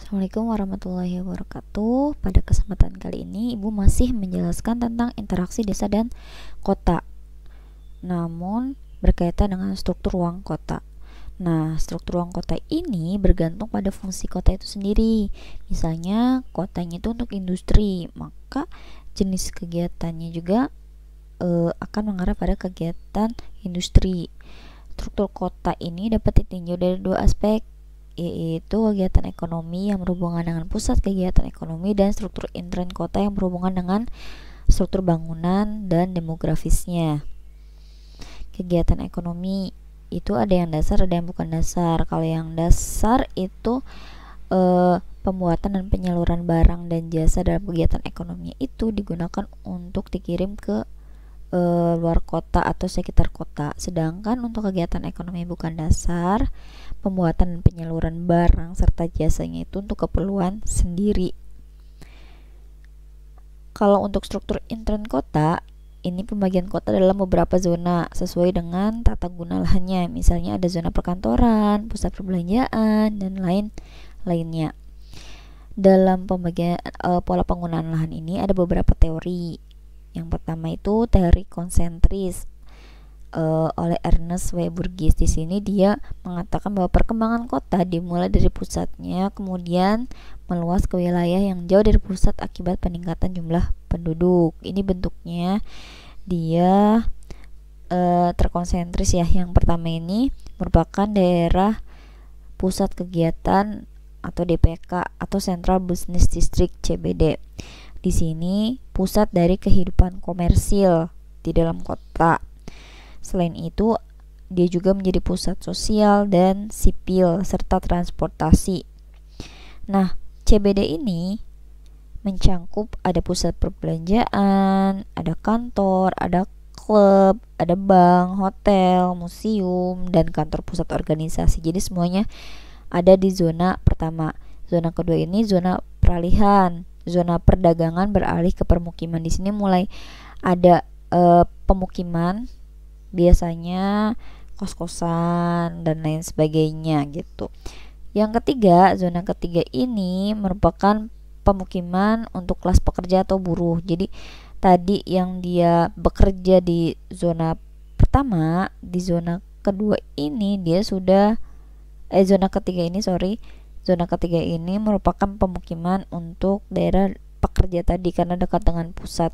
Assalamualaikum warahmatullahi wabarakatuh. Pada kesempatan kali ini Ibu masih menjelaskan tentang interaksi desa dan kota, namun berkaitan dengan struktur ruang kota. Nah, struktur ruang kota ini bergantung pada fungsi kota itu sendiri. Misalnya kotanya itu untuk industri, maka jenis kegiatannya juga akan mengarah pada kegiatan industri. Struktur kota ini dapat ditinjau dari dua aspek, yaitu kegiatan ekonomi yang berhubungan dengan pusat kegiatan ekonomi dan struktur intern kota yang berhubungan dengan struktur bangunan dan demografisnya. Kegiatan ekonomi itu ada yang dasar, ada yang bukan dasar. Kalau yang dasar itu pembuatan dan penyaluran barang dan jasa dalam kegiatan ekonomi itu digunakan untuk dikirim ke luar kota atau sekitar kota. Sedangkan untuk kegiatan ekonomi bukan dasar, pembuatan dan penyaluran barang serta jasanya itu untuk keperluan sendiri. Kalau untuk struktur intern kota, ini pembagian kota dalam beberapa zona sesuai dengan tata guna lahannya. Misalnya ada zona perkantoran, pusat perbelanjaan, dan lainnya. Dalam pembagian pola penggunaan lahan ini ada beberapa teori. Yang pertama itu teori konsentris oleh Ernest W. Burgess. Di sini dia mengatakan bahwa perkembangan kota dimulai dari pusatnya, kemudian meluas ke wilayah yang jauh dari pusat akibat peningkatan jumlah penduduk. Ini bentuknya dia terkonsentris ya. Yang pertama ini merupakan daerah pusat kegiatan atau DPK atau Central Business District CBD. Di sini pusat dari kehidupan komersil di dalam kota. Selain itu, dia juga menjadi pusat sosial dan sipil serta transportasi. Nah, CBD ini mencangkup ada pusat perbelanjaan, ada kantor, ada klub, ada bank, hotel, museum, dan kantor pusat organisasi. Jadi semuanya ada di zona pertama. Zona kedua ini zona peralihan. Zona perdagangan beralih ke permukiman. Di sini mulai ada pemukiman, biasanya kos-kosan dan lain sebagainya gitu. Yang ketiga, zona ketiga ini merupakan pemukiman untuk kelas pekerja atau buruh. Jadi tadi yang dia bekerja di zona pertama, di zona kedua ini dia sudah zona ketiga ini merupakan pemukiman untuk daerah pekerja tadi, karena dekat dengan pusat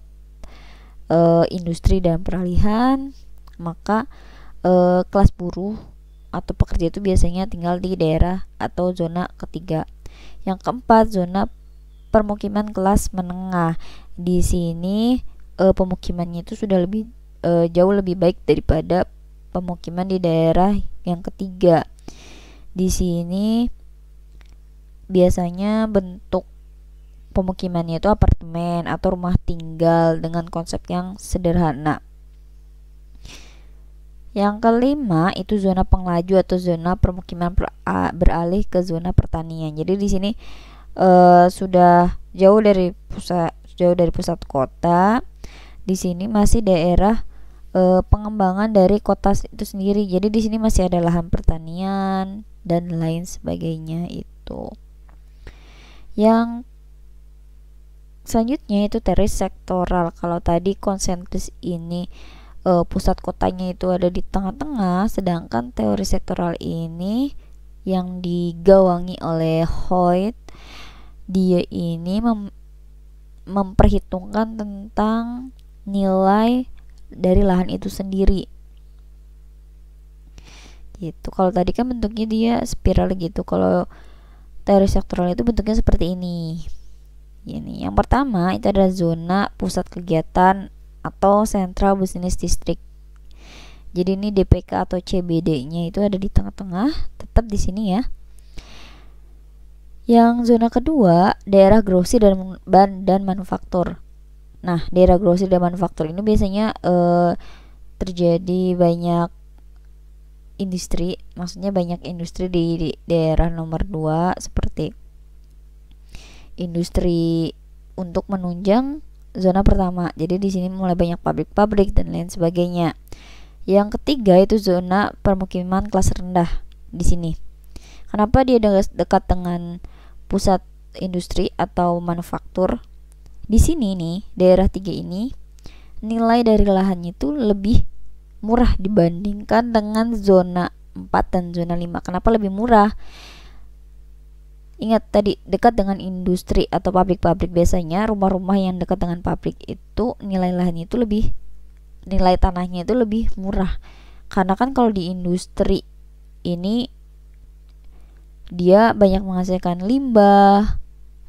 industri dan peralihan, maka kelas buruh atau pekerja itu biasanya tinggal di daerah atau zona ketiga. Yang keempat, zona permukiman kelas menengah. Di sini pemukimannya itu sudah jauh lebih baik daripada pemukiman di daerah yang ketiga. Di sini biasanya bentuk pemukimannya itu apartemen atau rumah tinggal dengan konsep yang sederhana. Yang kelima itu zona penglaju atau zona permukiman beralih ke zona pertanian. Jadi di sini sudah jauh dari pusat kota. Di sini masih daerah pengembangan dari kota itu sendiri. Jadi di sini masih ada lahan pertanian dan lain sebagainya itu. Yang selanjutnya itu teori sektoral. Kalau tadi konsentris ini pusat kotanya itu ada di tengah-tengah, sedangkan teori sektoral ini yang digawangi oleh Hoyt, dia ini memperhitungkan tentang nilai dari lahan itu sendiri gitu. Kalau tadi kan bentuknya dia spiral gitu, kalau teori sektoral itu bentuknya seperti ini. Yang pertama itu adalah zona pusat kegiatan atau Central Business District. Jadi ini DPK atau CBD-nya itu ada di tengah-tengah, tetap di sini ya. Yang zona kedua, daerah grosir dan manufaktur. Nah, daerah grosir dan manufaktur ini biasanya terjadi banyak industri, maksudnya banyak industri di daerah nomor 2 seperti industri untuk menunjang zona pertama. Jadi di sini mulai banyak pabrik-pabrik dan lain sebagainya. Yang ketiga itu zona permukiman kelas rendah di sini. Kenapa dia dekat dengan pusat industri atau manufaktur. Di sini nih, daerah 3 ini nilai dari lahannya itu lebih murah dibandingkan dengan zona 4 dan zona 5. Kenapa lebih murah? Ingat tadi, dekat dengan industri atau pabrik-pabrik, biasanya rumah-rumah yang dekat dengan pabrik itu nilai lahannya itu lebih, nilai tanahnya itu lebih murah. Karena kan kalau di industri ini dia banyak menghasilkan limbah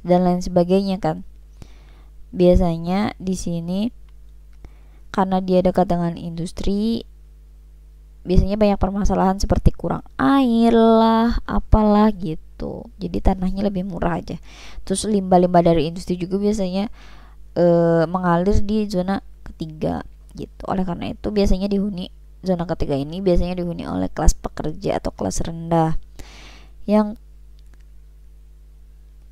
dan lain sebagainya kan. Biasanya di sini karena dia dekat dengan industri, biasanya banyak permasalahan seperti kurang air lah, apalah gitu. Jadi tanahnya lebih murah aja. Terus limbah-limbah dari industri juga biasanya mengalir di zona ketiga gitu. Oleh karena itu biasanya dihuni, zona ketiga ini biasanya dihuni oleh kelas pekerja atau kelas rendah. Yang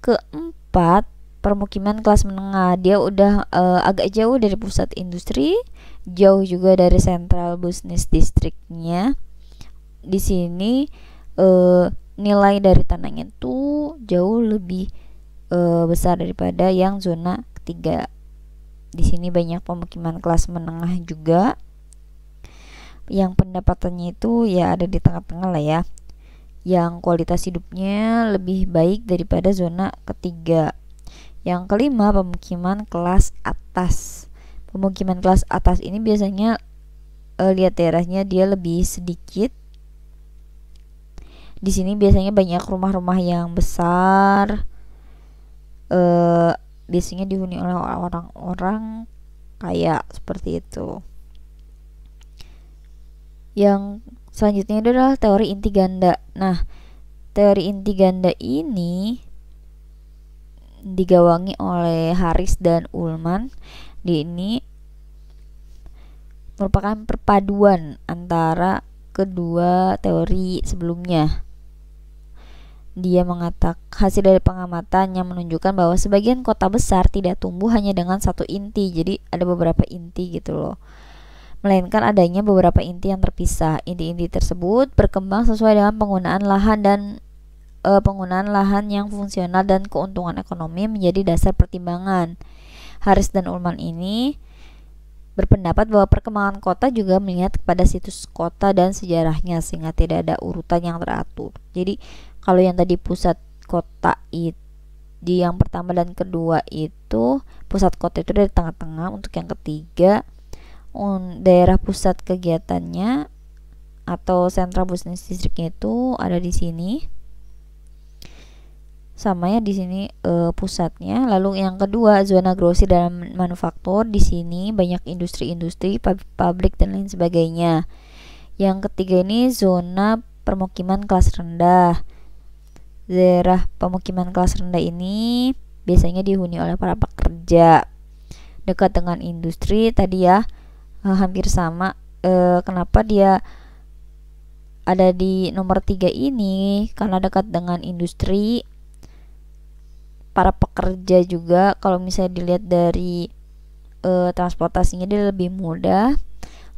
keempat, permukiman kelas menengah. Dia udah agak jauh dari pusat industri, jauh juga dari Central Business District-nya. Di sini nilai dari tanahnya tuh jauh lebih besar daripada yang zona ketiga. Di sini banyak pemukiman kelas menengah juga, yang pendapatannya itu ya ada di tengah-tengah lah ya, yang kualitas hidupnya lebih baik daripada zona ketiga. Yang kelima, pemukiman kelas atas. Pemukiman kelas atas ini biasanya lihat daerahnya dia lebih sedikit. Di sini biasanya banyak rumah-rumah yang besar, biasanya dihuni oleh orang-orang kaya seperti itu. Yang selanjutnya adalah teori inti ganda. Nah, teori inti ganda ini digawangi oleh Harris dan Ullman. Ini merupakan perpaduan antara kedua teori sebelumnya. Dia mengatakan hasil dari pengamatan yang menunjukkan bahwa sebagian kota besar tidak tumbuh hanya dengan satu inti. Jadi ada beberapa inti gitu loh, melainkan adanya beberapa inti yang terpisah. Inti-inti tersebut berkembang sesuai dengan penggunaan lahan dan penggunaan lahan yang fungsional dan keuntungan ekonomi menjadi dasar pertimbangan. Harris dan Ullman ini berpendapat bahwa perkembangan kota juga melihat kepada situs kota dan sejarahnya, sehingga tidak ada urutan yang teratur. Jadi kalau yang tadi pusat kota itu di yang pertama dan kedua itu pusat kota itu dari tengah-tengah, untuk yang ketiga daerah pusat kegiatannya atau Central Business District-nya itu ada di sini. Sama ya di sini pusatnya. Lalu yang kedua, zona grosir dan manufaktur. Di sini banyak industri-industri, pabrik dan lain sebagainya. Yang ketiga ini zona permukiman kelas rendah. Daerah pemukiman kelas rendah ini biasanya dihuni oleh para pekerja, dekat dengan industri. Tadi ya hampir sama. Kenapa dia ada di nomor 3 ini? Karena dekat dengan industri. Para pekerja juga kalau misalnya dilihat dari transportasinya dia lebih mudah.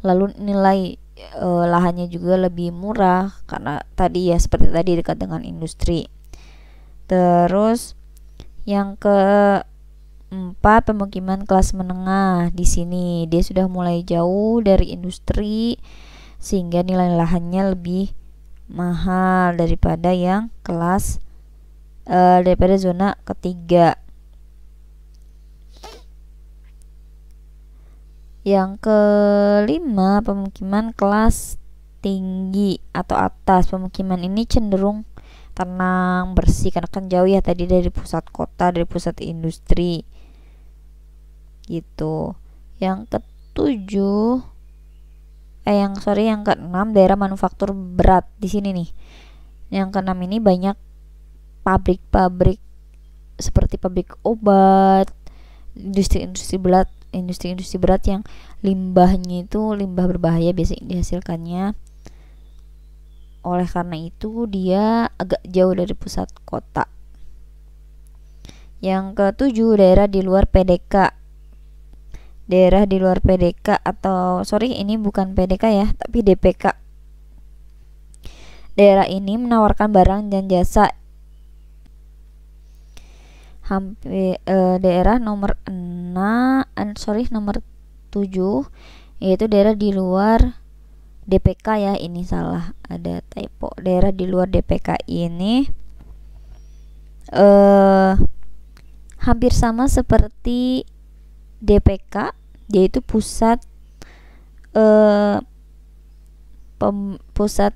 Lalu nilai lahannya juga lebih murah karena tadi ya seperti tadi dekat dengan industri. Terus yang keempat, pemukiman kelas menengah. Di sini dia sudah mulai jauh dari industri sehingga nilai lahannya lebih mahal daripada yang kelas daripada zona ketiga. Yang kelima, pemukiman kelas tinggi atau atas. Pemukiman ini cenderung tenang, bersih karena kan jauh ya tadi dari pusat kota, dari pusat industri gitu. Yang ketujuh yang keenam, daerah manufaktur berat. Di sini nih, yang keenam ini banyak pabrik-pabrik seperti pabrik obat, industri-industri berat yang limbahnya itu limbah berbahaya biasanya dihasilkannya. Oleh karena itu dia agak jauh dari pusat kota. Yang ketujuh, daerah di luar PDK. Daerah di luar PDK atau ini bukan PDK ya, tapi DPK. Daerah ini menawarkan barang dan jasa daerah nomor 7 yaitu daerah di luar DPK ya, ini salah, ada typo. Daerah di luar DPK ini hampir sama seperti DPK, yaitu pusat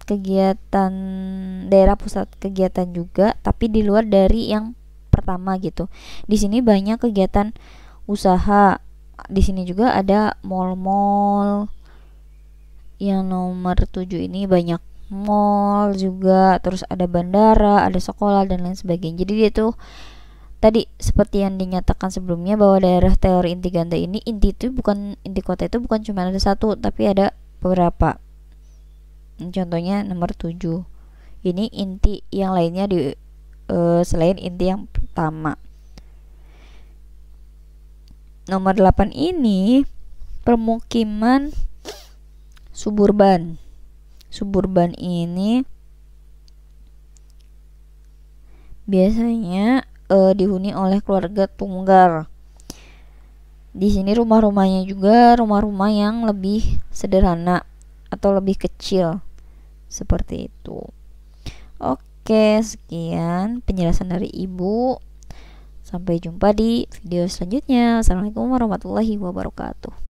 kegiatan, daerah pusat kegiatan juga, tapi di luar dari yang pertama gitu. Di sini banyak kegiatan usaha. Di sini juga ada mall-mall. Yang nomor 7 ini banyak mall juga, terus ada bandara, ada sekolah dan lain sebagainya. Jadi dia tuh tadi seperti yang dinyatakan sebelumnya bahwa daerah teori inti ganda ini, inti kota itu bukan cuma ada satu, tapi ada beberapa. Contohnya nomor 7 ini inti, yang lainnya selain inti yang pertama. Nomor 8 ini permukiman suburban. Suburban ini biasanya dihuni oleh keluarga tunggal. Di sini rumah-rumahnya juga rumah-rumah yang lebih sederhana atau lebih kecil seperti itu. Oke, sekian penjelasan dari Ibu. Sampai jumpa di video selanjutnya. Assalamualaikum warahmatullahi wabarakatuh.